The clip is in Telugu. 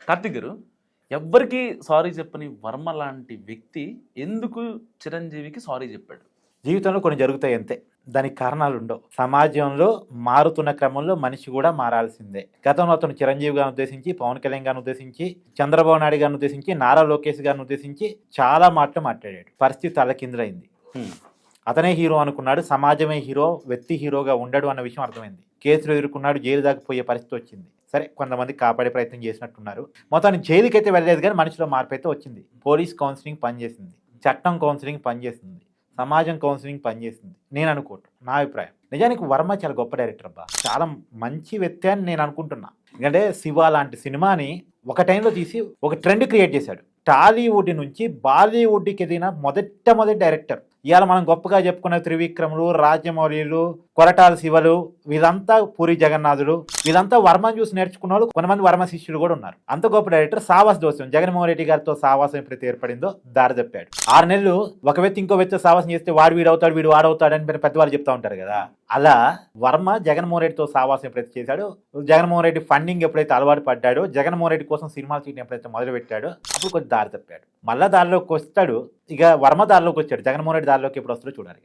కార్తిక్ గారు, ఎవ్వరికీ సారీ చెప్పని వర్మ లాంటి వ్యక్తి ఎందుకు చిరంజీవికి సారీ చెప్పాడు? జీవితంలో కొన్ని జరుగుతాయి అంతే. దానికి కారణాలు ఉండవు. సమాజంలో మారుతున్న క్రమంలో మనిషి కూడా మారాల్సిందే. గతంలో అతను చిరంజీవి గారిని ఉద్దేశించి, పవన్ కళ్యాణ్ గారిని ఉద్దేశించి, చంద్రబాబు నాయుడు గారిని ఉద్దేశించి, నారా లోకేష్ గారిని ఉద్దేశించి చాలా మాటలు మాట్లాడాడు. పరిస్థితి తలకిందులైంది. అతనే హీరో అనుకున్నాడు, సమాజమే హీరో, వ్యక్తి హీరోగా ఉండడు అన్న విషయం అర్థమైంది. కేసులు ఎదుర్కొన్నాడు, జైలు దాకా పోయే పరిస్థితి వచ్చింది. సరే, కొంతమంది కాపాడే ప్రయత్నం చేసినట్టున్నారు. మొత్తానికి జైలుకి అయితే వెళ్ళలేదు, కానీ మనిషిలో మార్పు అయితే వచ్చింది. పోలీస్ కౌన్సిలింగ్ పనిచేసింది, చట్టం కౌన్సిలింగ్ పనిచేసింది, సమాజం కౌన్సిలింగ్ పనిచేసింది నేను అనుకోవటం, నా అభిప్రాయం. నిజానికి వర్మ చాలా గొప్ప డైరెక్టర్ అబ్బా, చాలా మంచి వ్యక్తి అని నేను అనుకుంటున్నా. ఎందుకంటే శివ లాంటి సినిమాని ఒక టైంలో తీసి ఒక ట్రెండ్ క్రియేట్ చేశాడు. టాలీవుడ్ నుంచి బాలీవుడ్కి ఎదిగిన మొదటి డైరెక్టర్. ఇవాళ మనం గొప్పగా చెప్పుకున్న త్రివిక్రములు, రాజమౌళిలు, కొరటాల శివలు, వీళ్ళంతా పూరి జగన్నాథులు, వీళ్ళంతా వర్మను చూసి నేర్చుకున్న వాళ్ళు, కొంతమంది వర్మ శిష్యులు కూడా ఉన్నారు. అంత గొప్ప డైరెక్టర్. సావాస దోషం, జగన్మోహన్ రెడ్డి గారితో సావాసం ఎప్పుడైతే ఏర్పడిందో దారి తప్పాడు. 6 నెలలు ఒక వ్యక్తి ఇంకో వ్యక్తి సావాసం చేస్తే వాడు వీడవుతాడు, వీడు వాడవుతాడు అని పెద్దవాళ్ళు చెప్తా ఉంటారు కదా. అలా వర్మ జగన్మోహన్ రెడ్డితో సావాసం ఎప్పుడైతే చేశాడో, జగన్మోహన్ రెడ్డి ఫండింగ్ ఎప్పుడైతే అలవాటు పడ్డాడో, జగన్మోహన్ రెడ్డి కోసం సినిమాలు చేయడం ఎప్పుడైతే మొదలు పెట్టాడో అప్పుడు కొంచెం దారి తప్పాడు. మళ్ళా దారిలోకి వస్తాడు. ఇక వర్మ దారిలోకి వచ్చాడు, జగన్మోహన్ రెడ్డి దారిలోకి ఎప్పుడు వస్తాడో చూడాలి.